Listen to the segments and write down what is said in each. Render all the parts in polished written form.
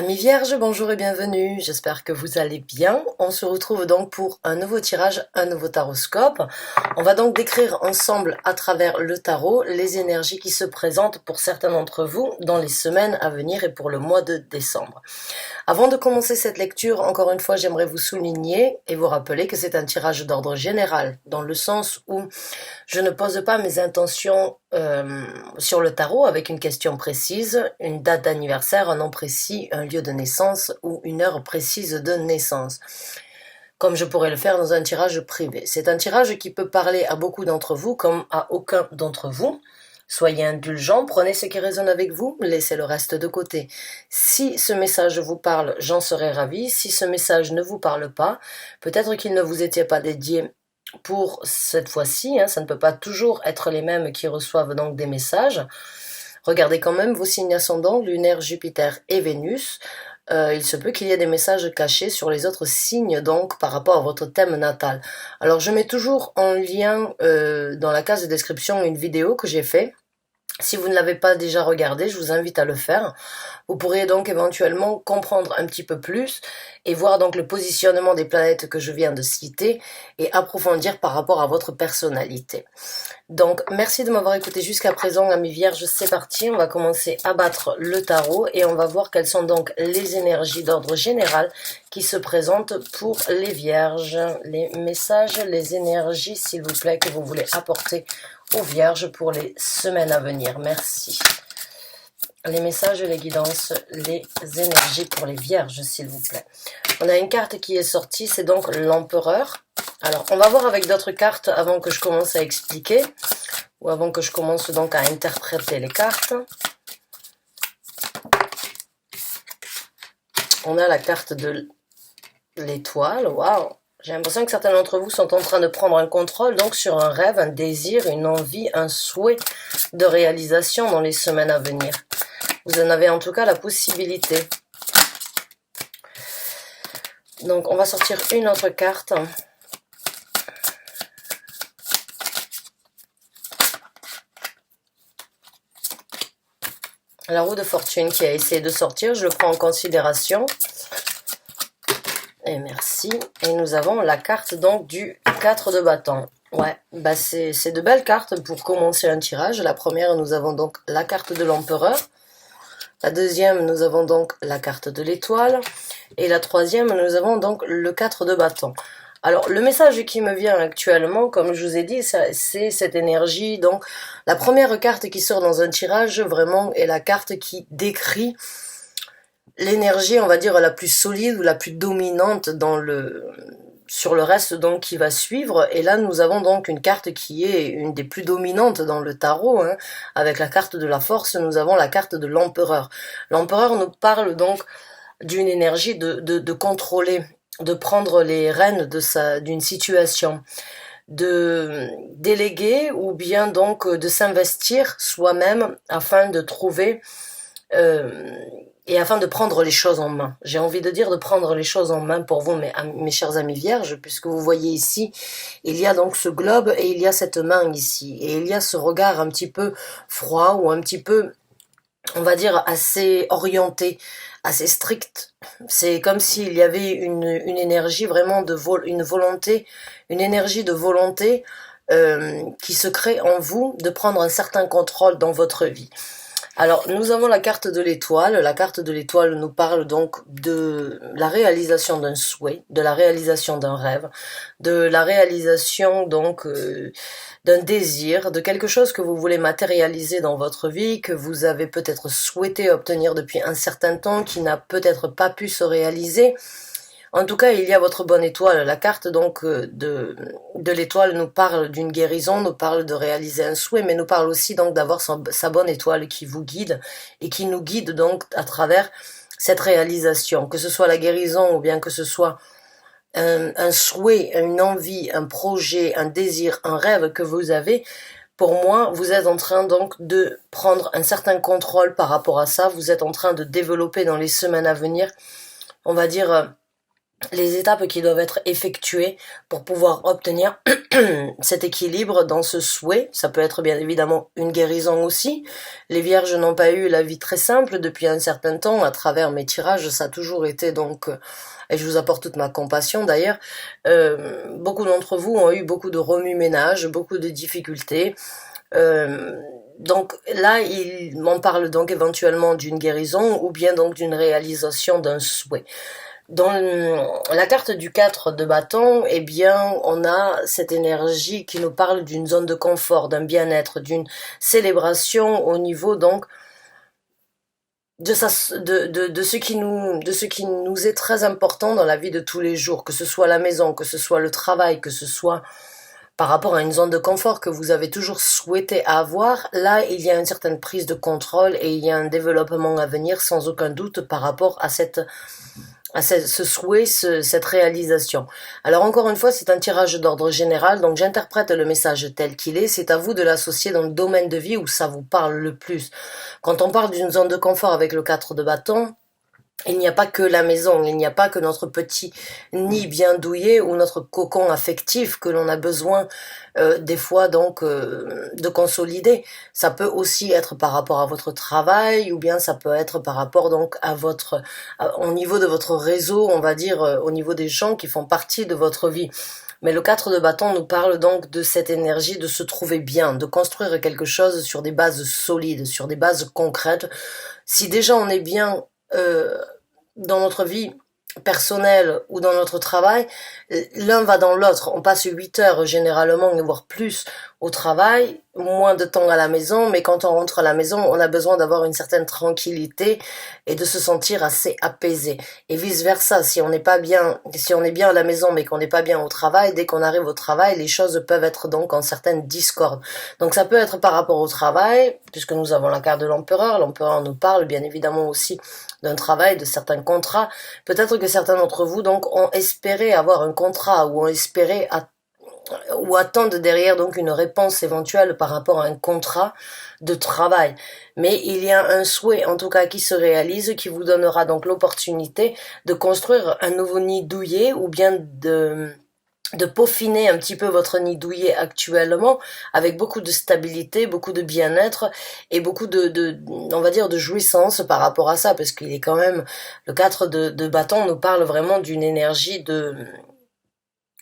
Amis vierges, bonjour et bienvenue, j'espère que vous allez bien. On se retrouve donc pour un nouveau tirage, un nouveau taroscope. On va donc décrire ensemble à travers le tarot les énergies qui se présentent pour certains d'entre vous dans les semaines à venir et pour le mois de décembre. Avant de commencer cette lecture, encore une fois, j'aimerais vous souligner et vous rappeler que c'est un tirage d'ordre général, dans le sens où je ne pose pas mes intentions sur le tarot avec une question précise, une date d'anniversaire, un nom précis, un lieu de naissance ou une heure précise de naissance, comme je pourrais le faire dans un tirage privé. C'est un tirage qui peut parler à beaucoup d'entre vous comme à aucun d'entre vous. Soyez indulgents, prenez ce qui résonne avec vous, laissez le reste de côté. Si ce message vous parle, j'en serai ravie. Si ce message ne vous parle pas, peut-être qu'il ne vous était pas dédié pour cette fois-ci, ça ne peut pas toujours être les mêmes qui reçoivent donc des messages. Regardez quand même vos signes ascendants, lunaire, Jupiter et Vénus. Il se peut qu'il y ait des messages cachés sur les autres signes, donc par rapport à votre thème natal. Alors je mets toujours en lien dans la case de description une vidéo que j'ai faite. Si vous ne l'avez pas déjà regardée, je vous invite à le faire. Vous pourrez donc éventuellement comprendre un petit peu plus et voir donc le positionnement des planètes que je viens de citer et approfondir par rapport à votre personnalité. Donc, merci de m'avoir écouté jusqu'à présent, amis vierges, c'est parti, on va commencer à battre le tarot et on va voir quelles sont donc les énergies d'ordre général qui se présentent pour les vierges, les messages, les énergies, s'il vous plaît, que vous voulez apporter aux vierges pour les semaines à venir. Merci. Les messages, les guidances, les énergies pour les vierges, s'il vous plaît. On a une carte qui est sortie, c'est donc l'empereur. Alors, on va voir avec d'autres cartes avant que je commence à expliquer, ou avant que je commence donc à interpréter les cartes. On a la carte de l'étoile, waouh! J'ai l'impression que certains d'entre vous sont en train de prendre un contrôle donc sur un rêve, un désir, une envie, un souhait de réalisation dans les semaines à venir. Vous en avez en tout cas la possibilité. Donc, on va sortir une autre carte. La roue de fortune qui a essayé de sortir, je le prends en considération. Et merci. Et nous avons la carte donc du 4 de bâton. Ouais, bah c'est de belles cartes pour commencer un tirage. La première, nous avons donc la carte de l'empereur. La deuxième, nous avons donc la carte de l'étoile. Et la troisième, nous avons donc le 4 de bâton. Alors, le message qui me vient actuellement, comme je vous ai dit, c'est cette énergie. Donc, la première carte qui sort dans un tirage, vraiment, est la carte qui décrit l'énergie, on va dire, la plus solide ou la plus dominante sur le reste donc qui va suivre. Et là, nous avons donc une carte qui est une des plus dominantes dans le tarot. Avec la carte de la force, nous avons la carte de l'empereur. L'empereur nous parle donc d'une énergie de contrôler, de prendre les rênes d'une situation, de déléguer ou bien donc de s'investir soi-même afin de trouver et afin de prendre les choses en main. J'ai envie de dire de prendre les choses en main pour vous, mes chers amis vierges, puisque vous voyez ici, il y a donc ce globe et il y a cette main ici. Et il y a ce regard un petit peu froid ou un petit peu, on va dire, assez orienté, assez strict. C'est comme s'il y avait une énergie vraiment une volonté, une énergie de volonté qui se crée en vous de prendre un certain contrôle dans votre vie. Alors, nous avons la carte de l'étoile. La carte de l'étoile nous parle donc de la réalisation d'un souhait, de la réalisation d'un rêve, de la réalisation donc d'un désir, de quelque chose que vous voulez matérialiser dans votre vie, que vous avez peut-être souhaité obtenir depuis un certain temps, qui n'a peut-être pas pu se réaliser. En tout cas, il y a votre bonne étoile. La carte donc de l'étoile nous parle d'une guérison, nous parle de réaliser un souhait, mais nous parle aussi donc d'avoir sa bonne étoile qui vous guide et qui nous guide donc à travers cette réalisation, que ce soit la guérison ou bien que ce soit un souhait, une envie, un projet, un désir, un rêve que vous avez. Pour moi, vous êtes en train donc de prendre un certain contrôle par rapport à ça. Vous êtes en train de développer dans les semaines à venir, on va dire, les étapes qui doivent être effectuées pour pouvoir obtenir cet équilibre dans ce souhait. Ça peut être bien évidemment une guérison aussi. Les vierges n'ont pas eu la vie très simple depuis un certain temps. À travers mes tirages, ça a toujours été donc... et je vous apporte toute ma compassion d'ailleurs, beaucoup d'entre vous ont eu beaucoup de remue-ménage, beaucoup de difficultés. Donc là, il m'en parle donc éventuellement d'une guérison ou bien donc d'une réalisation d'un souhait. Dans la carte du 4 de bâton, eh bien, on a cette énergie qui nous parle d'une zone de confort, d'un bien-être, d'une célébration au niveau donc de ce qui nous est très important dans la vie de tous les jours, que ce soit la maison, que ce soit le travail, que ce soit par rapport à une zone de confort que vous avez toujours souhaité avoir. Là, il y a une certaine prise de contrôle et il y a un développement à venir sans aucun doute par rapport à ce souhait, cette réalisation. Alors encore une fois, c'est un tirage d'ordre général, donc j'interprète le message tel qu'il est. C'est à vous de l'associer dans le domaine de vie où ça vous parle le plus. Quand on parle d'une zone de confort avec le 4 de bâton, il n'y a pas que la maison, il n'y a pas que notre petit nid bien douillet ou notre cocon affectif que l'on a besoin des fois donc de consolider. Ça peut aussi être par rapport à votre travail ou bien ça peut être par rapport donc à au niveau de votre réseau, on va dire au niveau des gens qui font partie de votre vie. Mais le 4 de bâton nous parle donc de cette énergie de se trouver bien, de construire quelque chose sur des bases solides, sur des bases concrètes. Si déjà on est bien dans notre vie personnelle ou dans notre travail, l'un va dans l'autre. On passe 8 heures généralement, voire plus, au travail, moins de temps à la maison, mais quand on rentre à la maison, on a besoin d'avoir une certaine tranquillité et de se sentir assez apaisé. Et vice versa, si on n'est pas bien, si on est bien à la maison mais qu'on n'est pas bien au travail, dès qu'on arrive au travail, les choses peuvent être donc en certaines discordes. Donc ça peut être par rapport au travail, puisque nous avons la carte de l'empereur. L'empereur nous parle bien évidemment aussi d'un travail, de certains contrats. Peut-être que certains d'entre vous donc ont espéré avoir un contrat ou ont espéré ou attendent derrière donc une réponse éventuelle par rapport à un contrat de travail. Mais il y a un souhait en tout cas qui se réalise, qui vous donnera donc l'opportunité de construire un nouveau nid douillet ou bien de peaufiner un petit peu votre nid douillet actuellement avec beaucoup de stabilité, beaucoup de bien-être et beaucoup on va dire de jouissance par rapport à ça, parce qu'il est quand même, le 4 de bâton nous parle vraiment d'une énergie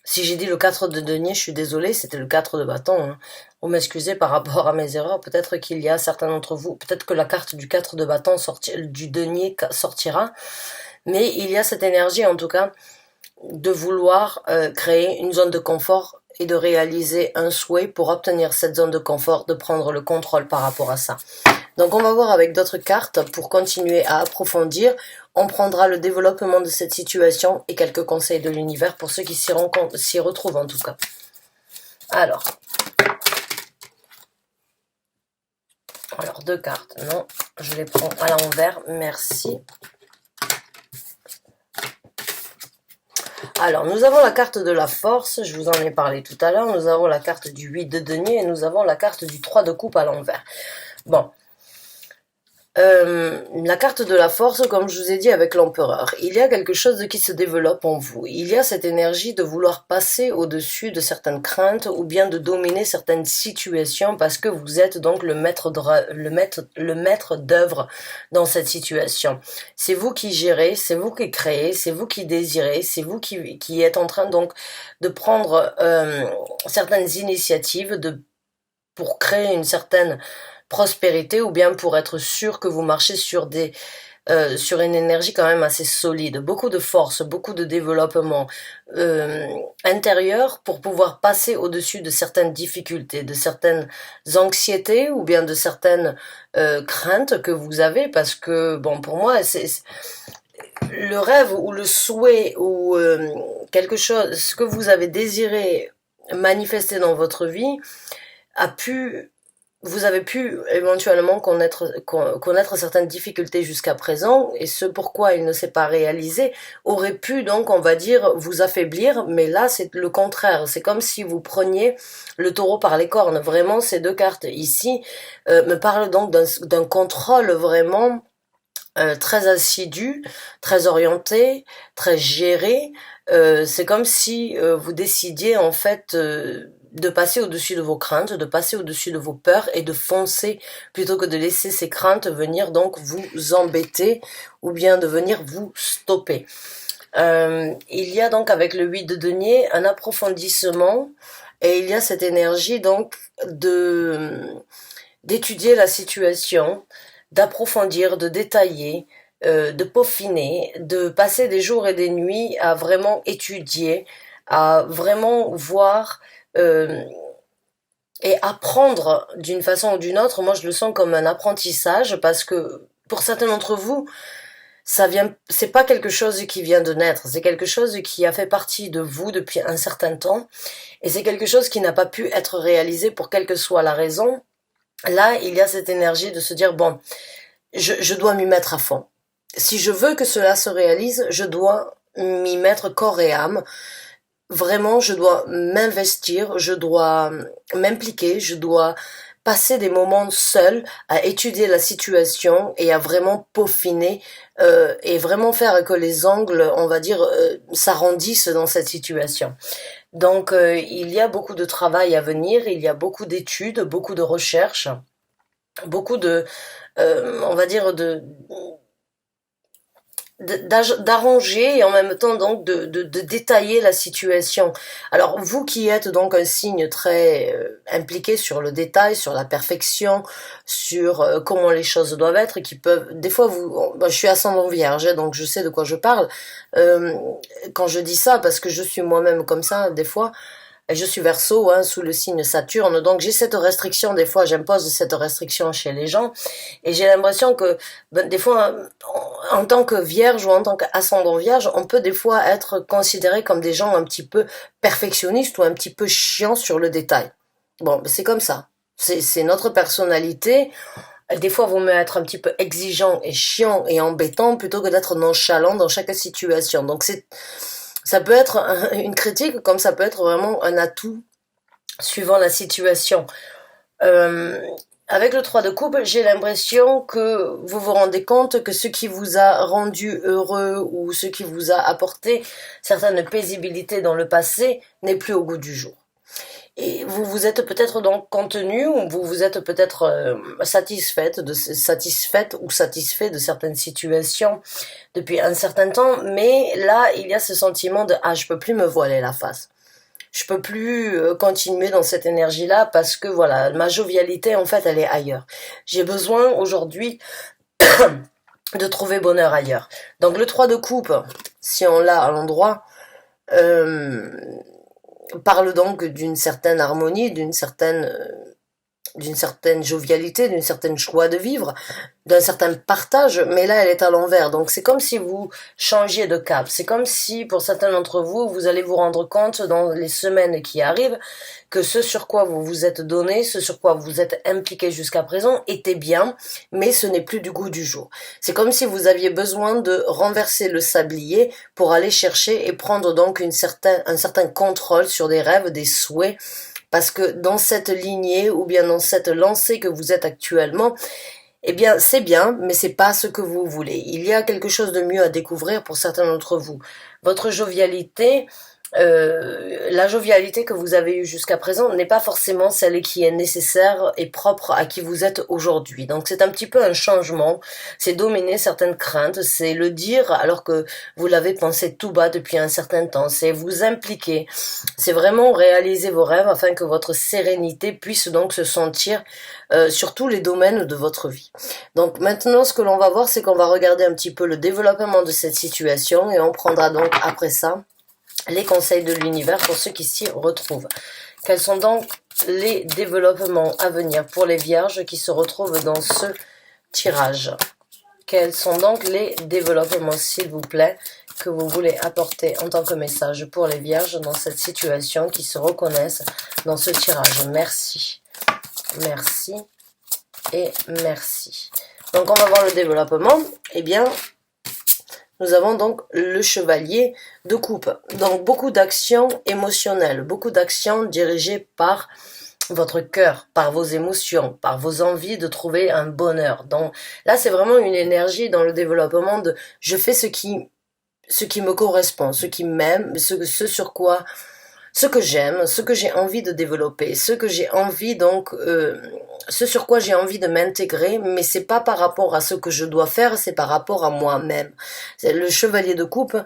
si j'ai dit le 4 de denier, je suis désolée, c'était le 4 de bâton, hein. Vous m'excusez par rapport à mes erreurs, peut-être qu'il y a certains d'entre vous, peut-être que la carte du 4 de bâton du denier sortira, mais il y a cette énergie en tout cas de vouloir créer une zone de confort et de réaliser un souhait pour obtenir cette zone de confort, de prendre le contrôle par rapport à ça. Donc on va voir avec d'autres cartes pour continuer à approfondir. On prendra le développement de cette situation et quelques conseils de l'univers pour ceux qui s'y retrouvent en tout cas. Alors, deux cartes, non, je les prends à l'envers, merci. Alors, nous avons la carte de la force, je vous en ai parlé tout à l'heure, nous avons la carte du 8 de denier et nous avons la carte du 3 de coupe à l'envers. Bon, la carte de la force, comme je vous ai dit avec l'empereur, il y a quelque chose qui se développe en vous. Il y a cette énergie de vouloir passer au-dessus de certaines craintes ou bien de dominer certaines situations parce que vous êtes donc le maître d'œuvre dans cette situation. C'est vous qui gérez, c'est vous qui créez, c'est vous qui désirez, c'est vous qui êtes en train donc de prendre certaines initiatives pour créer une certaine prospérité ou bien pour être sûr que vous marchez sur une énergie quand même assez solide, beaucoup de force, beaucoup de développement intérieur pour pouvoir passer au-dessus de certaines difficultés, de certaines anxiétés ou bien de certaines craintes que vous avez, parce que bon, pour moi c'est le rêve ou le souhait ou quelque chose, ce que vous avez désiré manifester dans votre vie vous avez pu éventuellement connaître certaines difficultés jusqu'à présent, et ce pourquoi il ne s'est pas réalisé aurait pu donc, on va dire, vous affaiblir, mais là c'est le contraire, c'est comme si vous preniez le taureau par les cornes. Vraiment, ces deux cartes ici me parlent donc d'un contrôle vraiment très assidu, très orienté, très géré. C'est comme si vous décidiez en fait de passer au-dessus de vos craintes, de passer au-dessus de vos peurs et de foncer plutôt que de laisser ces craintes venir donc vous embêter ou bien de venir vous stopper. Il y a donc avec le 8 de denier un approfondissement et il y a cette énergie donc d'étudier la situation, d'approfondir, de détailler, de peaufiner, de passer des jours et des nuits à vraiment étudier, à vraiment voir et apprendre d'une façon ou d'une autre. Moi, je le sens comme un apprentissage parce que pour certains d'entre vous, c'est pas quelque chose qui vient de naître, c'est quelque chose qui a fait partie de vous depuis un certain temps et c'est quelque chose qui n'a pas pu être réalisé pour quelle que soit la raison. Là, il y a cette énergie de se dire, bon, je dois m'y mettre à fond. Si je veux que cela se réalise, je dois m'y mettre corps et âme. Vraiment, je dois m'investir, je dois m'impliquer, je dois passer des moments seuls à étudier la situation et à vraiment peaufiner et vraiment faire que les angles, on va dire, s'arrondissent dans cette situation. Donc, il y a beaucoup de travail à venir, il y a beaucoup d'études, beaucoup de recherches, beaucoup de, on va dire, d'arranger et en même temps donc de détailler la situation. Alors vous qui êtes donc un signe très impliqué sur le détail, sur la perfection, sur comment les choses doivent être, qui peuvent des fois je suis ascendant vierge donc je sais de quoi je parle quand je dis ça parce que je suis moi-même comme ça des fois. Et je suis Verseau, hein, sous le signe Saturne, donc j'ai cette restriction, des fois j'impose cette restriction chez les gens, et j'ai l'impression que des fois, en tant que vierge ou en tant qu'ascendant vierge, on peut des fois être considéré comme des gens un petit peu perfectionnistes ou un petit peu chiants sur le détail. Bon, c'est comme ça, c'est notre personnalité. Des fois, vaut mieux être un petit peu exigeant et chiant et embêtant plutôt que d'être nonchalant dans chaque situation. Donc ça peut être une critique comme ça peut être vraiment un atout suivant la situation. Avec le 3 de coupe, j'ai l'impression que vous vous rendez compte que ce qui vous a rendu heureux ou ce qui vous a apporté certaines paisibilités dans le passé n'est plus au goût du jour. Et vous vous êtes peut-être donc contenu ou vous vous êtes peut-être satisfaite ou satisfait de certaines situations depuis un certain temps, mais là il y a ce sentiment de je peux plus me voiler la face. Je peux plus continuer dans cette énergie-là parce que voilà, ma jovialité en fait elle est ailleurs. J'ai besoin aujourd'hui de trouver bonheur ailleurs. Donc le 3 de coupe, si on l'a à l'endroit, parle donc d'une certaine harmonie, d'une certaine jovialité, d'une certaine joie de vivre, d'un certain partage, mais là elle est à l'envers. Donc c'est comme si vous changiez de cap. C'est comme si pour certains d'entre vous, vous allez vous rendre compte dans les semaines qui arrivent que ce sur quoi vous vous êtes donné, ce sur quoi vous êtes impliqué jusqu'à présent était bien, mais ce n'est plus du goût du jour. C'est comme si vous aviez besoin de renverser le sablier pour aller chercher et prendre donc un certain contrôle sur des rêves, des souhaits, parce que dans cette lignée ou bien dans cette lancée que vous êtes actuellement, eh bien c'est bien, mais c'est pas ce que vous voulez. Il y a quelque chose de mieux à découvrir pour certains d'entre vous. Votre jovialité, la jovialité que vous avez eue jusqu'à présent n'est pas forcément celle qui est nécessaire et propre à qui vous êtes aujourd'hui. Donc c'est un petit peu un changement, c'est dominer certaines craintes, c'est le dire alors que vous l'avez pensé tout bas depuis un certain temps, c'est vous impliquer, c'est vraiment réaliser vos rêves afin que votre sérénité puisse donc se sentir sur tous les domaines de votre vie. Donc maintenant ce que l'on va voir c'est qu'on va regarder un petit peu le développement de cette situation et on prendra donc après ça les conseils de l'univers pour ceux qui s'y retrouvent. Quels sont donc les développements à venir pour les vierges qui se retrouvent dans ce tirage? Quels sont donc les développements, s'il vous plaît, que vous voulez apporter en tant que message pour les vierges dans cette situation qui se reconnaissent dans ce tirage? Merci. Merci et merci. Donc on va voir le développement. Eh bien, nous avons donc le chevalier de coupe. Donc beaucoup d'actions émotionnelles, beaucoup d'actions dirigées par votre cœur, par vos émotions, par vos envies de trouver un bonheur. Donc là, c'est vraiment une énergie dans le développement de je fais ce qui me correspond, ce qui m'aime, ce sur quoi, ce que j'aime, ce que j'ai envie de développer, ce que j'ai envie donc, ce sur quoi j'ai envie de m'intégrer, mais c'est pas par rapport à ce que je dois faire, c'est par rapport à moi-même. C'est le chevalier de coupe.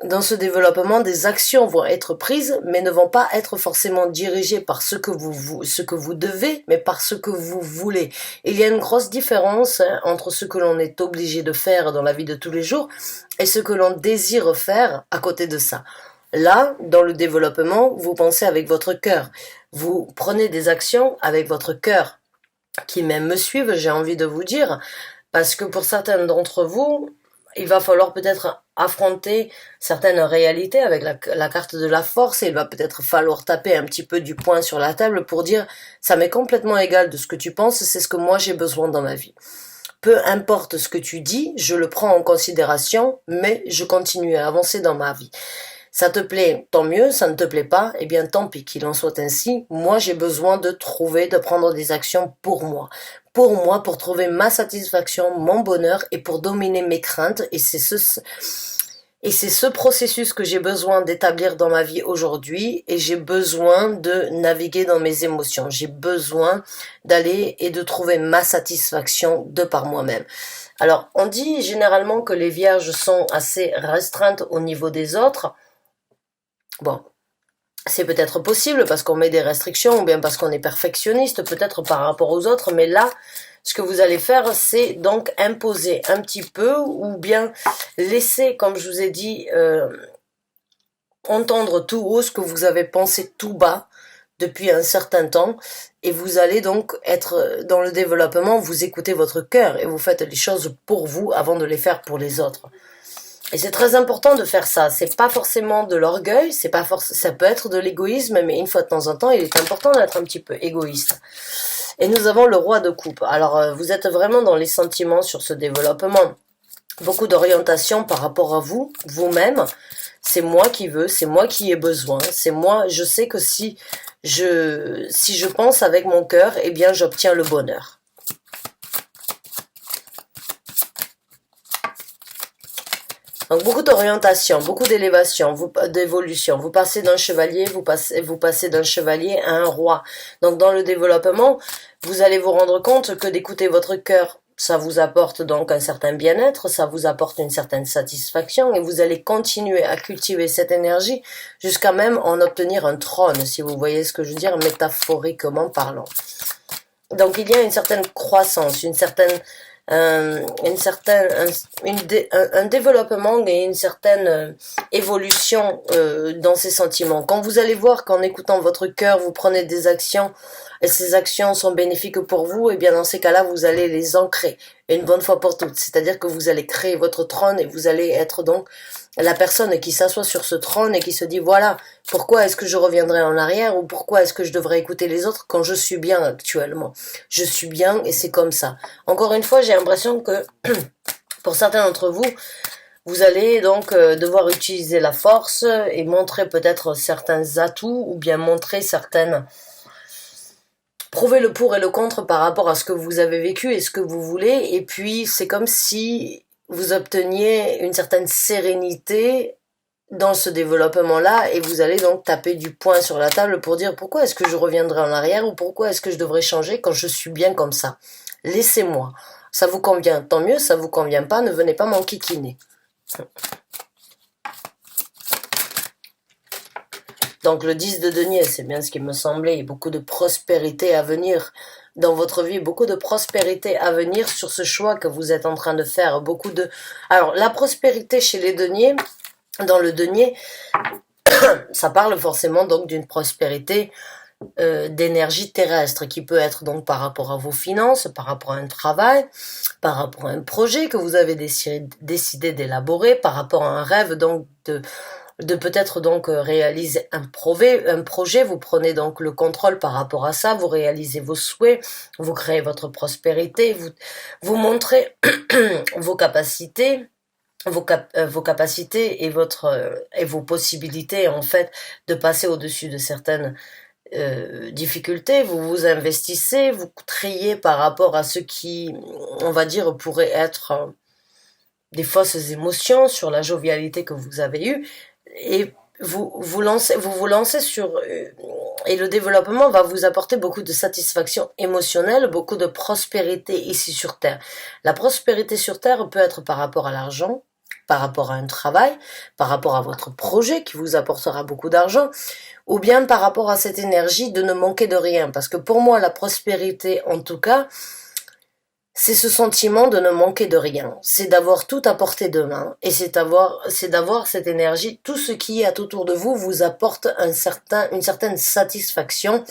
Dans ce développement, des actions vont être prises, mais ne vont pas être forcément dirigées par ce que ce que vous devez, mais par ce que vous voulez. Il y a une grosse différence entre ce que l'on est obligé de faire dans la vie de tous les jours et ce que l'on désire faire à côté de ça. Là, dans le développement, vous pensez avec votre cœur. Vous prenez des actions avec votre cœur. Qui même me suivent, j'ai envie de vous dire, parce que pour certains d'entre vous, il va falloir peut-être affronter certaines réalités avec la carte de la force et il va peut-être falloir taper un petit peu du poing sur la table pour dire ça m'est complètement égal de ce que tu penses, c'est ce que moi j'ai besoin dans ma vie. Peu importe ce que tu dis, je le prends en considération, mais je continue à avancer dans ma vie. Ça te plaît, tant mieux, ça ne te plaît pas, eh bien tant pis qu'il en soit ainsi. Moi, j'ai besoin de prendre des actions pour moi, pour trouver ma satisfaction, mon bonheur et pour dominer mes craintes. Et c'est ce processus que j'ai besoin d'établir dans ma vie aujourd'hui et j'ai besoin de naviguer dans mes émotions. J'ai besoin d'aller et de trouver ma satisfaction de par moi-même. Alors, on dit généralement que les vierges sont assez restreintes au niveau des autres. Bon, c'est peut-être possible parce qu'on met des restrictions ou bien parce qu'on est perfectionniste peut-être par rapport aux autres, mais là, ce que vous allez faire, c'est donc imposer un petit peu ou bien laisser, comme je vous ai dit, entendre tout haut ce que vous avez pensé tout bas depuis un certain temps et vous allez donc être dans le développement, vous écoutez votre cœur et vous faites les choses pour vous avant de les faire pour les autres. Et c'est très important de faire ça. C'est pas forcément de l'orgueil, ça peut être de l'égoïsme, mais une fois de temps en temps, il est important d'être un petit peu égoïste. Et nous avons le roi de coupe. Alors, vous êtes vraiment dans les sentiments sur ce développement. Beaucoup d'orientation par rapport à vous, vous-même. C'est moi qui veux, c'est moi qui ai besoin. C'est moi, je sais que si je pense avec mon cœur, eh bien, j'obtiens le bonheur. Donc beaucoup d'orientation, beaucoup d'élévation, d'évolution. Vous passez d'un chevalier, vous passez d'un chevalier à un roi. Donc dans le développement, vous allez vous rendre compte que d'écouter votre cœur, ça vous apporte donc un certain bien-être, ça vous apporte une certaine satisfaction et vous allez continuer à cultiver cette énergie jusqu'à même en obtenir un trône, si vous voyez ce que je veux dire, métaphoriquement parlant. Donc il y a une certaine croissance, un développement et une certaine évolution dans ces sentiments. Quand vous allez voir qu'en écoutant votre cœur, vous prenez des actions et ces actions sont bénéfiques pour vous, et bien dans ces cas-là, vous allez les ancrer une bonne fois pour toutes. C'est-à-dire que vous allez créer votre trône et vous allez être donc la personne qui s'assoit sur ce trône et qui se dit voilà, pourquoi est-ce que je reviendrai en arrière ou pourquoi est-ce que je devrais écouter les autres quand je suis bien actuellement. Je suis bien et c'est comme ça. Encore une fois, j'ai l'impression que pour certains d'entre vous, vous allez donc devoir utiliser la force et montrer peut-être certains atouts ou bien montrer prouver le pour et le contre par rapport à ce que vous avez vécu et ce que vous voulez. Et puis, c'est comme si vous obteniez une certaine sérénité dans ce développement-là et vous allez donc taper du poing sur la table pour dire pourquoi est-ce que je reviendrai en arrière ou pourquoi est-ce que je devrais changer quand je suis bien comme ça. Laissez-moi. Ça vous convient, tant mieux, ça vous convient pas, ne venez pas m'enquiquiner. Donc le 10 de denier, c'est bien ce qui me semblait, beaucoup de prospérité à venir dans votre vie, beaucoup de prospérité à venir sur ce choix que vous êtes en train de faire, Alors la prospérité chez les deniers, dans le denier, ça parle forcément donc d'une prospérité d'énergie terrestre qui peut être donc par rapport à vos finances, par rapport à un travail, par rapport à un projet que vous avez décidé d'élaborer, par rapport à un rêve donc de peut-être donc réaliser un projet, vous prenez donc le contrôle par rapport à ça, vous réalisez vos souhaits, vous créez votre prospérité, vous montrez vos capacités, vos capacités et vos possibilités en fait de passer au-dessus de certaines difficultés, vous vous investissez, vous triez par rapport à ce qui, on va dire, pourrait être des fausses émotions sur la jovialité que vous avez eue, et vous lancez sur, et le développement va vous apporter beaucoup de satisfaction émotionnelle, beaucoup de prospérité ici sur Terre. La prospérité sur Terre peut être par rapport à l'argent, par rapport à un travail, par rapport à votre projet qui vous apportera beaucoup d'argent, ou bien par rapport à cette énergie de ne manquer de rien. Parce que pour moi, la prospérité, en tout cas, c'est ce sentiment de ne manquer de rien. C'est d'avoir tout à portée de main, et c'est d'avoir cette énergie. Tout ce qui est autour de vous vous apporte une certaine satisfaction,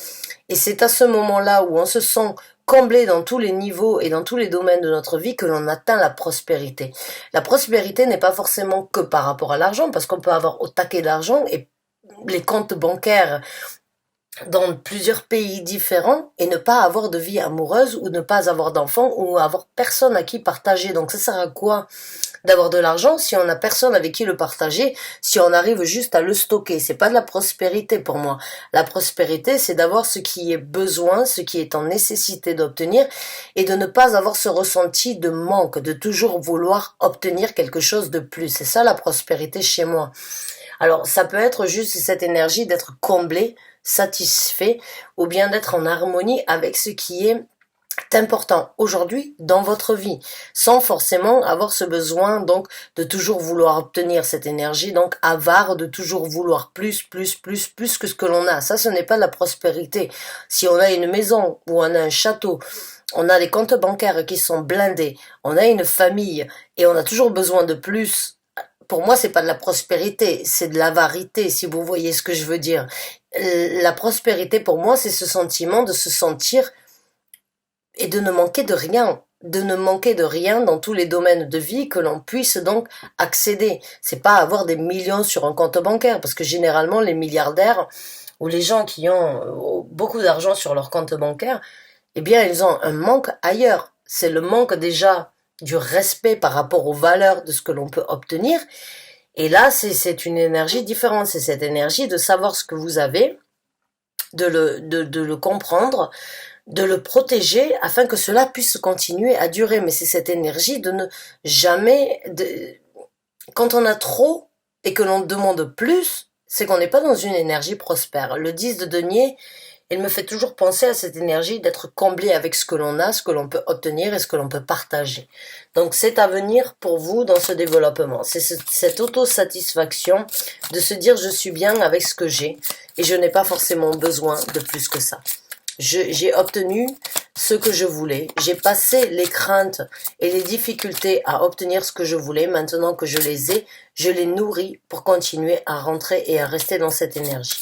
et c'est à ce moment-là où on se sent comblé dans tous les niveaux et dans tous les domaines de notre vie que l'on atteint la prospérité. La prospérité n'est pas forcément que par rapport à l'argent, parce qu'on peut avoir au taquet d'argent et les comptes bancaires dans plusieurs pays différents et ne pas avoir de vie amoureuse ou ne pas avoir d'enfants ou avoir personne à qui partager. Donc ça sert à quoi d'avoir de l'argent si on n'a personne avec qui le partager, si on arrive juste à le stocker? C'est pas de la prospérité pour moi. La prospérité, c'est d'avoir ce qui est besoin, ce qui est en nécessité d'obtenir, et de ne pas avoir ce ressenti de manque, de toujours vouloir obtenir quelque chose de plus. C'est ça la prospérité chez moi. Alors ça peut être juste cette énergie d'être comblé, satisfait, ou bien d'être en harmonie avec ce qui est important aujourd'hui dans votre vie, sans forcément avoir ce besoin donc de toujours vouloir obtenir cette énergie, donc avare, de toujours vouloir plus que ce que l'on a. Ça, ce n'est pas de la prospérité. Si on a une maison ou on a un château, on a des comptes bancaires qui sont blindés, on a une famille et on a toujours besoin de plus, pour moi, c'est pas de la prospérité, c'est de l'avarité, si vous voyez ce que je veux dire. La prospérité, pour moi, c'est ce sentiment de se sentir et de ne manquer de rien. De ne manquer de rien dans tous les domaines de vie que l'on puisse donc accéder. C'est pas avoir des millions sur un compte bancaire, parce que généralement, les milliardaires ou les gens qui ont beaucoup d'argent sur leur compte bancaire, eh bien, ils ont un manque ailleurs. C'est le manque déjà du respect par rapport aux valeurs de ce que l'on peut obtenir. Et là, c'est une énergie différente. C'est cette énergie de savoir ce que vous avez, de le comprendre, de le protéger afin que cela puisse continuer à durer. Mais c'est cette énergie de ne jamais... Quand on a trop et que l'on demande plus, c'est qu'on n'est pas dans une énergie prospère. Le 10 de denier, il me fait toujours penser à cette énergie d'être comblé avec ce que l'on a, ce que l'on peut obtenir et ce que l'on peut partager. Donc c'est à venir pour vous dans ce développement. C'est cette autosatisfaction de se dire je suis bien avec ce que j'ai et je n'ai pas forcément besoin de plus que ça. J'ai obtenu ce que je voulais, j'ai passé les craintes et les difficultés à obtenir ce que je voulais. Maintenant que je les ai, je les nourris pour continuer à rentrer et à rester dans cette énergie.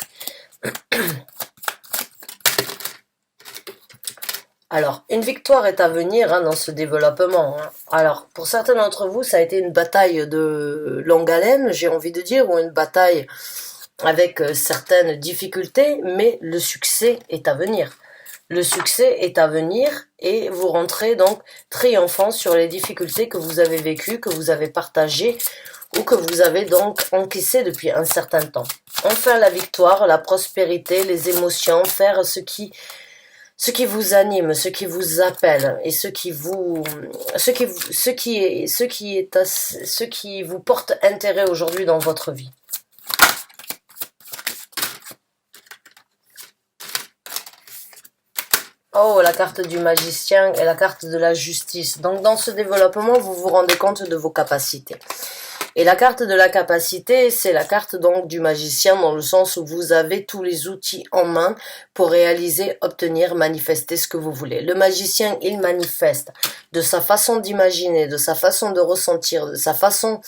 Alors, une victoire est à venir dans ce développement. Alors, pour certains d'entre vous, ça a été une bataille de longue haleine, j'ai envie de dire, ou une bataille avec certaines difficultés, mais le succès est à venir. Le succès est à venir et vous rentrez donc triomphant sur les difficultés que vous avez vécues, que vous avez partagées ou que vous avez donc encaissées depuis un certain temps. Enfin, la victoire, la prospérité, les émotions, faire ce qui vous anime, ce qui vous appelle et ce qui vous porte intérêt aujourd'hui dans votre vie. Oh, la carte du magicien et la carte de la justice. Donc dans ce développement, vous vous rendez compte de vos capacités. Et la carte de la capacité, c'est la carte donc du magicien dans le sens où vous avez tous les outils en main pour réaliser, obtenir, manifester ce que vous voulez. Le magicien, il manifeste de sa façon d'imaginer, de sa façon de ressentir, de sa façon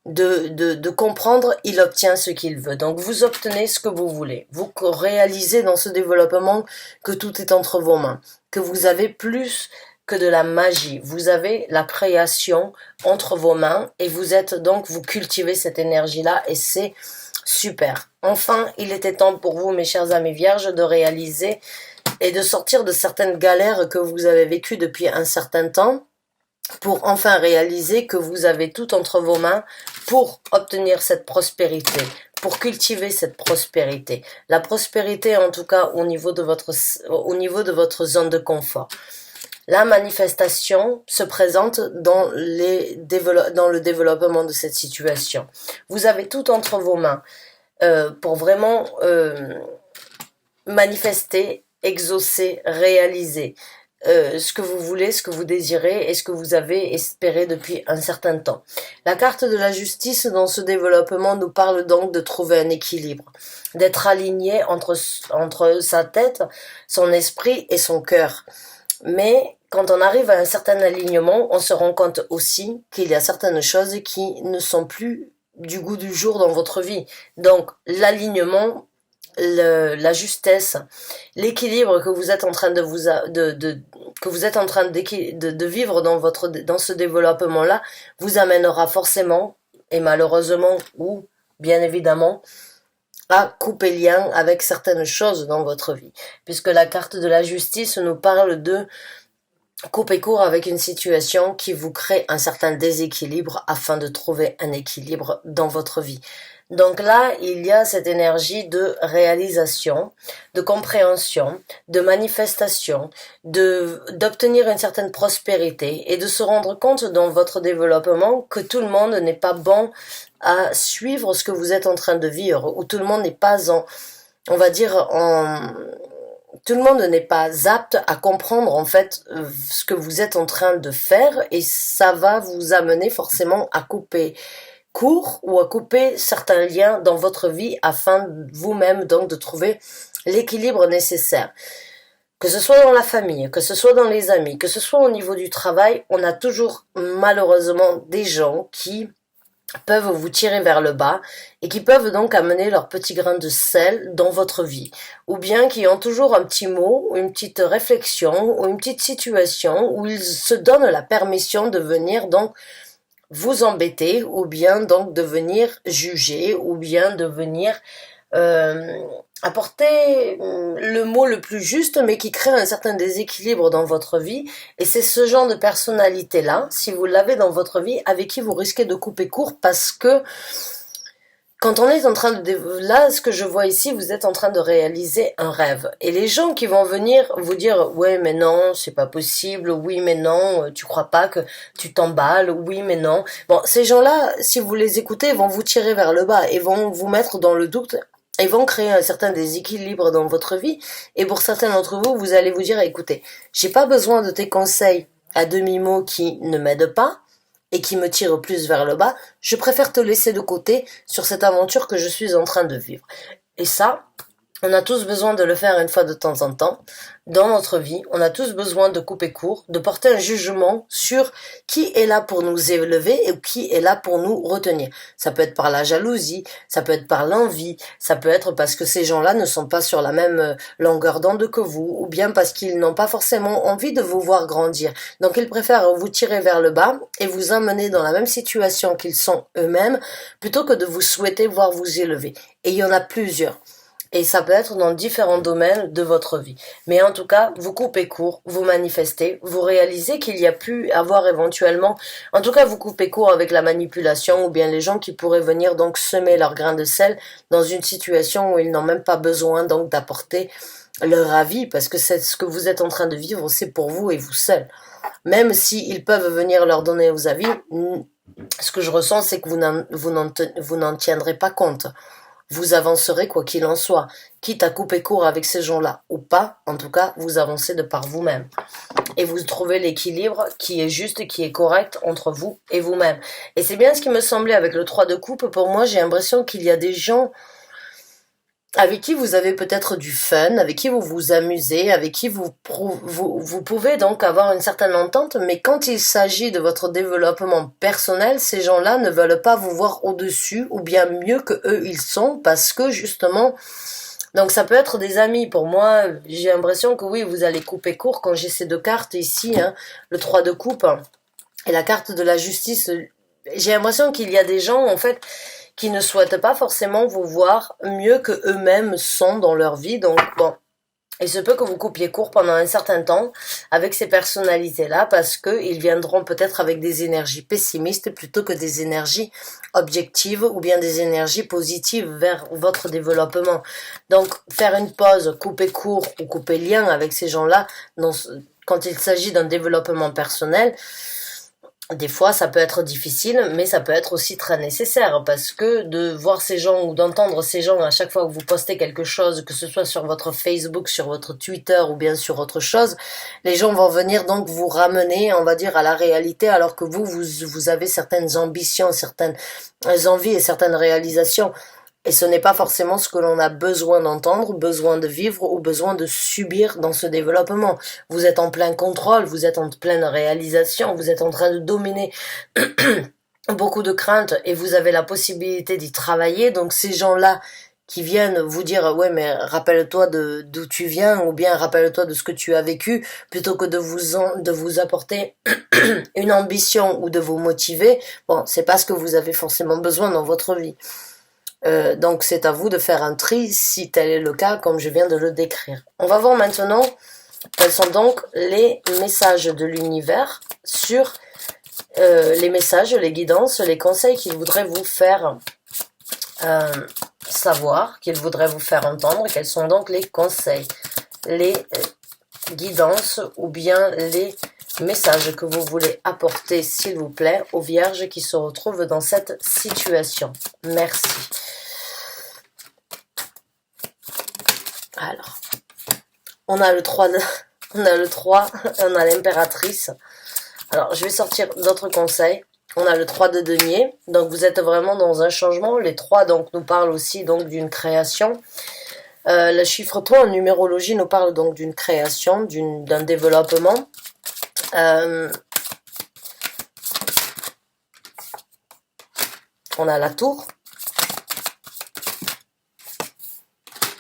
de comprendre, il obtient ce qu'il veut. Donc vous obtenez ce que vous voulez. Vous réalisez dans ce développement que tout est entre vos mains, que vous avez plus que de la magie. Vous avez la création entre vos mains et vous cultivez cette énergie-là et c'est super. Enfin, il était temps pour vous, mes chers amis vierges, de réaliser et de sortir de certaines galères que vous avez vécues depuis un certain temps pour enfin réaliser que vous avez tout entre vos mains pour obtenir cette prospérité, pour cultiver cette prospérité. La prospérité, en tout cas, au niveau de votre zone de confort. La manifestation se présente dans le développement de cette situation. Vous avez tout entre vos mains pour vraiment manifester, exaucer, réaliser ce que vous voulez, ce que vous désirez et ce que vous avez espéré depuis un certain temps. La carte de la justice dans ce développement nous parle donc de trouver un équilibre, d'être aligné entre sa tête, son esprit et son cœur. Mais quand on arrive à un certain alignement, on se rend compte aussi qu'il y a certaines choses qui ne sont plus du goût du jour dans votre vie. Donc l'alignement, la justesse, l'équilibre que vous êtes en train de vivre dans ce développement-là vous amènera forcément et malheureusement ou bien évidemment à couper lien avec certaines choses dans votre vie, puisque la carte de la justice nous parle de couper court avec une situation qui vous crée un certain déséquilibre afin de trouver un équilibre dans votre vie. Donc là, il y a cette énergie de réalisation, de compréhension, de manifestation, d'obtenir une certaine prospérité et de se rendre compte dans votre développement que tout le monde n'est pas bon à suivre ce que vous êtes en train de vivre, ou tout le monde n'est pas tout le monde n'est pas apte à comprendre en fait ce que vous êtes en train de faire, et ça va vous amener forcément à couper court ou à couper certains liens dans votre vie afin vous-même donc de trouver l'équilibre nécessaire. Que ce soit dans la famille, que ce soit dans les amis, que ce soit au niveau du travail, on a toujours malheureusement des gens qui peuvent vous tirer vers le bas et qui peuvent donc amener leur petit grain de sel dans votre vie, ou bien qui ont toujours un petit mot, ou une petite réflexion, ou une petite situation où ils se donnent la permission de venir donc vous embêter, ou bien donc de venir juger, ou bien de venir apporter le mot le plus juste, mais qui crée un certain déséquilibre dans votre vie. Et c'est ce genre de personnalité-là, si vous l'avez dans votre vie, avec qui vous risquez de couper court, parce que quand on est en train de... Là, ce que je vois ici, vous êtes en train de réaliser un rêve. Et les gens qui vont venir vous dire « Ouais, mais non, c'est pas possible. Oui, mais non, tu crois pas que tu t'emballes. Oui, mais non. » Bon, ces gens-là, si vous les écoutez, vont vous tirer vers le bas et vont vous mettre dans le doute. Ils vont créer un certain déséquilibre dans votre vie. Et pour certains d'entre vous, vous allez vous dire « Écoutez, j'ai pas besoin de tes conseils à demi-mot qui ne m'aident pas et qui me tirent plus vers le bas. Je préfère te laisser de côté sur cette aventure que je suis en train de vivre. » Et ça, on a tous besoin de le faire une fois de temps en temps. Dans notre vie, on a tous besoin de couper court, de porter un jugement sur qui est là pour nous élever et qui est là pour nous retenir. Ça peut être par la jalousie, ça peut être par l'envie, ça peut être parce que ces gens-là ne sont pas sur la même longueur d'onde que vous, ou bien parce qu'ils n'ont pas forcément envie de vous voir grandir. Donc ils préfèrent vous tirer vers le bas et vous amener dans la même situation qu'ils sont eux-mêmes, plutôt que de vous souhaiter voir vous élever. Et il y en a plusieurs. Et ça peut être dans différents domaines de votre vie. Mais en tout cas, vous coupez court, vous manifestez, vous réalisez qu'il y a pu avoir éventuellement... En tout cas, vous coupez court avec la manipulation, ou bien les gens qui pourraient venir donc semer leur grain de sel dans une situation où ils n'ont même pas besoin donc d'apporter leur avis, parce que c'est ce que vous êtes en train de vivre, c'est pour vous et vous seul. Même s'ils peuvent venir leur donner vos avis, ce que je ressens, c'est que vous n'en tiendrez pas compte. Vous avancerez quoi qu'il en soit, quitte à couper court avec ces gens-là ou pas, en tout cas, vous avancez de par vous-même. Et vous trouvez l'équilibre qui est juste, qui est correct entre vous et vous-même. Et c'est bien ce qui me semblait avec le 3 de coupe. Pour moi, j'ai l'impression qu'il y a des gens avec qui vous avez peut-être du fun, avec qui vous vous amusez, avec qui vous pouvez donc avoir une certaine entente, mais quand il s'agit de votre développement personnel, ces gens-là ne veulent pas vous voir au-dessus, ou bien mieux que eux ils sont, parce que justement, donc ça peut être des amis. Pour moi, j'ai l'impression que oui, vous allez couper court quand j'ai ces deux cartes ici, le 3 de coupe et la carte de la justice. J'ai l'impression qu'il y a des gens, en fait, qui ne souhaitent pas forcément vous voir mieux que eux-mêmes sont dans leur vie. Donc bon, Il se peut que vous coupiez court pendant un certain temps avec ces personnalités-là parce qu'ils viendront peut-être avec des énergies pessimistes plutôt que des énergies objectives ou bien des énergies positives vers votre développement. Donc, faire une pause, couper court ou couper lien avec ces gens-là, quand il s'agit d'un développement personnel, des fois, ça peut être difficile, mais ça peut être aussi très nécessaire parce que de voir ces gens ou d'entendre ces gens à chaque fois que vous postez quelque chose, que ce soit sur votre Facebook, sur votre Twitter ou bien sur autre chose, les gens vont venir donc vous ramener, on va dire, à la réalité alors que vous avez certaines ambitions, certaines envies et certaines réalisations. Et ce n'est pas forcément ce que l'on a besoin d'entendre, besoin de vivre ou besoin de subir dans ce développement. Vous êtes en plein contrôle, vous êtes en pleine réalisation, vous êtes en train de dominer beaucoup de craintes et vous avez la possibilité d'y travailler. Donc ces gens-là qui viennent vous dire ouais mais rappelle-toi d'où tu viens ou bien rappelle-toi de ce que tu as vécu plutôt que de vous apporter une ambition ou de vous motiver, bon c'est pas ce que vous avez forcément besoin dans votre vie. Donc c'est à vous de faire un tri si tel est le cas comme je viens de le décrire. On va voir maintenant quels sont donc les messages de l'univers sur les messages, les guidances, les conseils qu'il voudrait vous faire savoir, qu'il voudrait vous faire entendre. Quels sont donc les conseils, les guidances ou bien les messages que vous voulez apporter, s'il vous plaît, aux vierges qui se retrouvent dans cette situation. Merci. Alors, on a le 3, on a l'impératrice. Alors, je vais sortir d'autres conseils. On a le 3 de denier. Donc, vous êtes vraiment dans un changement. Les 3 donc, nous parlent aussi donc d'une création. Le chiffre 3 en numérologie nous parle donc d'une création, d'un développement. On a la tour.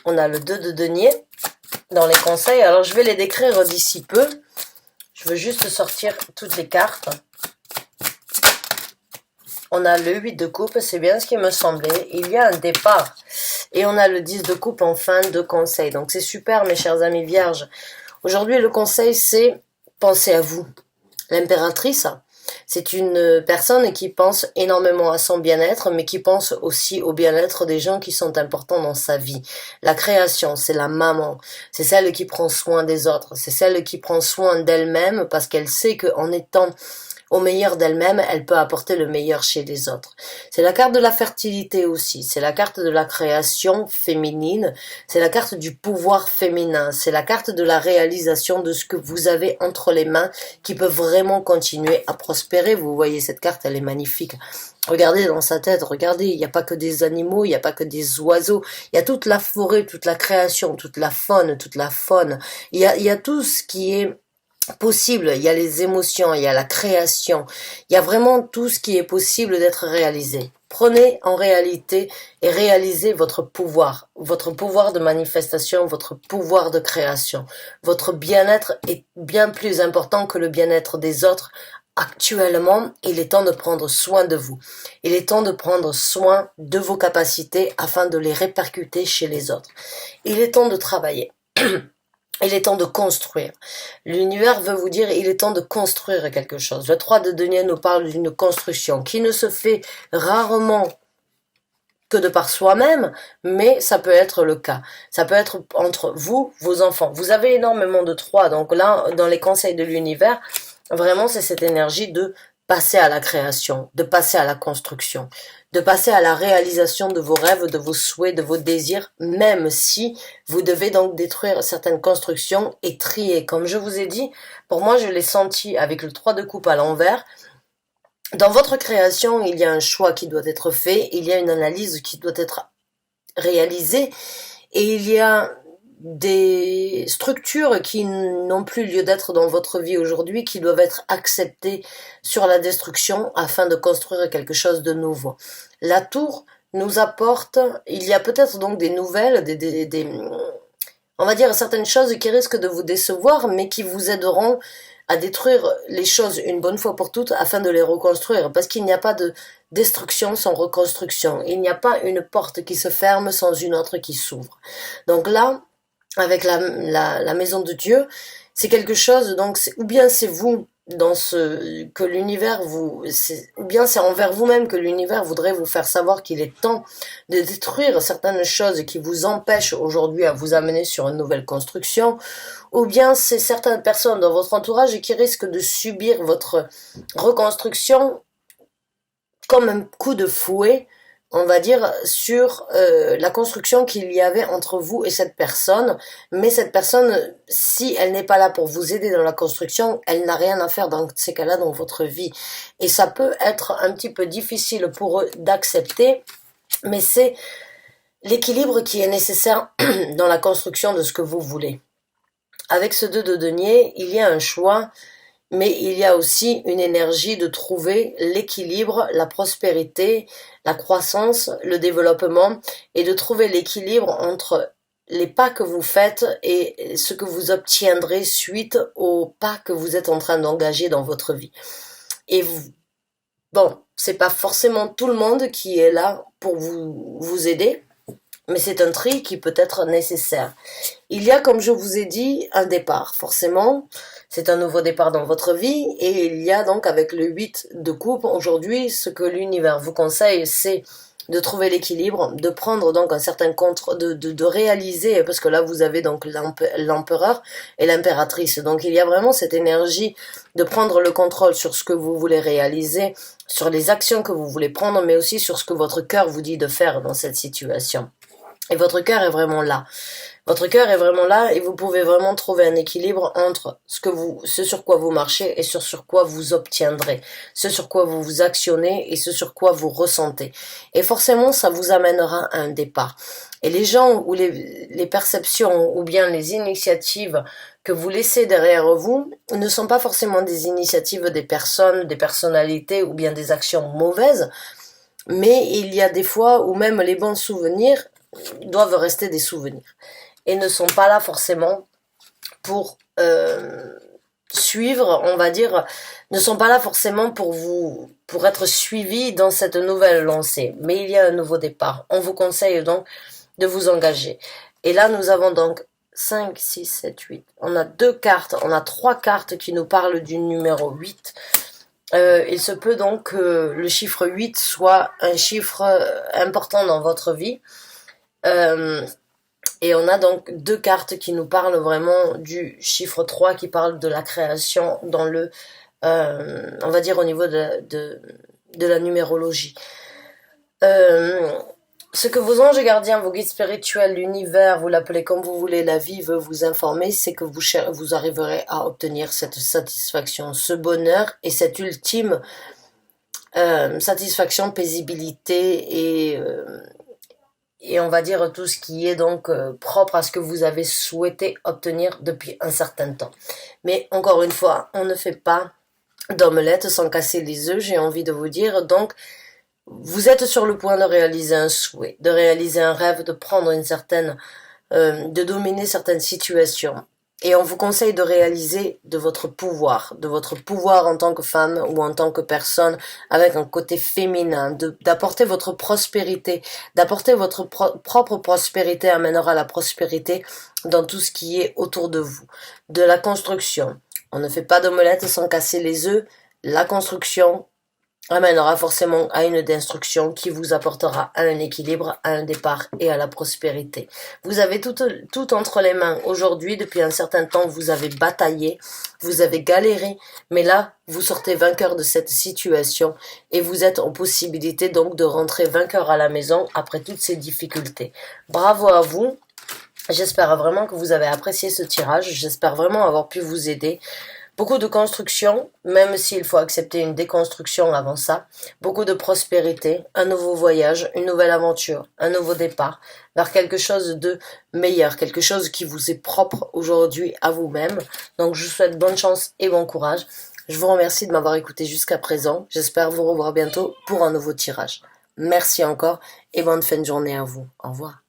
On a le 2 de denier dans les conseils. Alors, je vais les décrire d'ici peu. Je veux juste sortir toutes les cartes. On a le 8 de coupe, c'est bien ce qui me semblait. Il y a un départ. Et on a le 10 de coupe en fin de conseil. Donc, c'est super, mes chers amis vierges. Aujourd'hui, le conseil, c'est penser à vous. L'impératrice, c'est une personne qui pense énormément à son bien-être, mais qui pense aussi au bien-être des gens qui sont importants dans sa vie. La création, c'est la maman. C'est celle qui prend soin des autres. C'est celle qui prend soin d'elle-même parce qu'elle sait qu'en étant au meilleur d'elle-même, elle peut apporter le meilleur chez les autres. C'est la carte de la fertilité aussi, c'est la carte de la création féminine, c'est la carte du pouvoir féminin, c'est la carte de la réalisation de ce que vous avez entre les mains qui peut vraiment continuer à prospérer. Vous voyez cette carte, elle est magnifique. Regardez dans sa tête, regardez, il n'y a pas que des animaux, il n'y a pas que des oiseaux, il y a toute la forêt, toute la création, toute la faune, il y a tout ce qui est possible, il y a les émotions, il y a la création, il y a vraiment tout ce qui est possible d'être réalisé. Prenez en réalité et réalisez votre pouvoir de manifestation, votre pouvoir de création. Votre bien-être est bien plus important que le bien-être des autres. Actuellement, il est temps de prendre soin de vous. Il est temps de prendre soin de vos capacités afin de les répercuter chez les autres. Il est temps de travailler. Il est temps de construire. L'univers veut vous dire, il est temps de construire quelque chose. Le 3 de denier nous parle d'une construction qui ne se fait rarement que de par soi-même, mais ça peut être le cas. Ça peut être entre vous, vos enfants. Vous avez énormément de 3, donc là, dans les conseils de l'univers, vraiment, c'est cette énergie de passer à la création, de passer à la construction, de passer à la réalisation de vos rêves, de vos souhaits, de vos désirs, même si vous devez donc détruire certaines constructions et trier. Comme je vous ai dit, pour moi, je l'ai senti avec le 3 de coupe à l'envers. Dans votre création, il y a un choix qui doit être fait, il y a une analyse qui doit être réalisée, et il y a des structures qui n'ont plus lieu d'être dans votre vie aujourd'hui, qui doivent être acceptées sur la destruction afin de construire quelque chose de nouveau. La tour nous apporte, il y a peut-être donc des nouvelles, on va dire certaines choses qui risquent de vous décevoir, mais qui vous aideront à détruire les choses une bonne fois pour toutes afin de les reconstruire, parce qu'il n'y a pas de destruction sans reconstruction, il n'y a pas une porte qui se ferme sans une autre qui s'ouvre. Donc là, avec la maison de Dieu, c'est quelque chose, donc, ou bien c'est vous, dans ce, que l'univers vous, ou bien c'est envers vous-même que l'univers voudrait vous faire savoir qu'il est temps de détruire certaines choses qui vous empêchent aujourd'hui à vous amener sur une nouvelle construction, ou bien c'est certaines personnes dans votre entourage qui risquent de subir votre reconstruction comme un coup de fouet, on va dire, sur la construction qu'il y avait entre vous et cette personne. Mais cette personne, si elle n'est pas là pour vous aider dans la construction, elle n'a rien à faire dans ces cas-là dans votre vie. Et ça peut être un petit peu difficile pour eux d'accepter, mais c'est l'équilibre qui est nécessaire dans la construction de ce que vous voulez. Avec ce 2 de denier, il y a un choix, mais il y a aussi une énergie de trouver l'équilibre, la prospérité, la croissance, le développement, et de trouver l'équilibre entre les pas que vous faites et ce que vous obtiendrez suite aux pas que vous êtes en train d'engager dans votre vie. Et bon, c'est pas forcément tout le monde qui est là pour vous aider, mais c'est un tri qui peut être nécessaire. Il y a, comme je vous ai dit, un départ, forcément. C'est un nouveau départ dans votre vie, et il y a donc, avec le 8 de coupe, aujourd'hui, ce que l'univers vous conseille, c'est de trouver l'équilibre, de prendre donc un certain contrôle, de réaliser, parce que là vous avez donc l'empereur et l'impératrice, donc il y a vraiment cette énergie de prendre le contrôle sur ce que vous voulez réaliser, sur les actions que vous voulez prendre, mais aussi sur ce que votre cœur vous dit de faire dans cette situation. Et votre cœur est vraiment là. Votre cœur est vraiment là et vous pouvez vraiment trouver un équilibre entre ce sur quoi vous marchez et sur quoi vous obtiendrez, ce sur quoi vous vous actionnez et ce sur quoi vous ressentez. Et forcément, ça vous amènera à un départ. Et les gens ou les perceptions ou bien les initiatives que vous laissez derrière vous ne sont pas forcément des initiatives des personnes, des personnalités ou bien des actions mauvaises, mais il y a des fois où même les bons souvenirs doivent rester des souvenirs et ne sont pas là forcément pour suivre, on va dire, ne sont pas là forcément pour être suivis dans cette nouvelle lancée. Mais il y a un nouveau départ. On vous conseille donc de vous engager. Et là, nous avons donc 5, 6, 7, 8. On a 3 cartes qui nous parlent du numéro 8. Il se peut donc que le chiffre 8 soit un chiffre important dans votre vie. Et on a donc 2 cartes qui nous parlent vraiment du chiffre 3 qui parle de la création dans le, on va dire au niveau de la numérologie. Ce que vos anges gardiens, vos guides spirituels, l'univers, vous l'appelez comme vous voulez, la vie veut vous informer, c'est que vous arriverez à obtenir cette satisfaction, ce bonheur et cette ultime satisfaction, paisibilité et on va dire tout ce qui est donc propre à ce que vous avez souhaité obtenir depuis un certain temps. Mais encore une fois, on ne fait pas d'omelette sans casser les œufs, j'ai envie de vous dire. Donc, vous êtes sur le point de réaliser un souhait, de réaliser un rêve, de prendre une certaine, de dominer certaines situations. Et on vous conseille de réaliser de votre pouvoir en tant que femme ou en tant que personne avec un côté féminin, d'apporter votre prospérité, d'apporter votre propre prospérité amènera la prospérité dans tout ce qui est autour de vous. De la construction. On ne fait pas d'omelette sans casser les œufs. La construction amènera forcément à une destruction qui vous apportera à un équilibre, à un départ et à la prospérité. Vous avez tout entre les mains aujourd'hui. Depuis un certain temps, vous avez bataillé, vous avez galéré, mais là, vous sortez vainqueur de cette situation et vous êtes en possibilité donc de rentrer vainqueur à la maison après toutes ces difficultés. Bravo à vous. J'espère vraiment que vous avez apprécié ce tirage. J'espère vraiment avoir pu vous aider. Beaucoup de construction, même s'il faut accepter une déconstruction avant ça. Beaucoup de prospérité, un nouveau voyage, une nouvelle aventure, un nouveau départ vers quelque chose de meilleur, quelque chose qui vous est propre aujourd'hui à vous-même. Donc je vous souhaite bonne chance et bon courage. Je vous remercie de m'avoir écouté jusqu'à présent. J'espère vous revoir bientôt pour un nouveau tirage. Merci encore et bonne fin de journée à vous. Au revoir.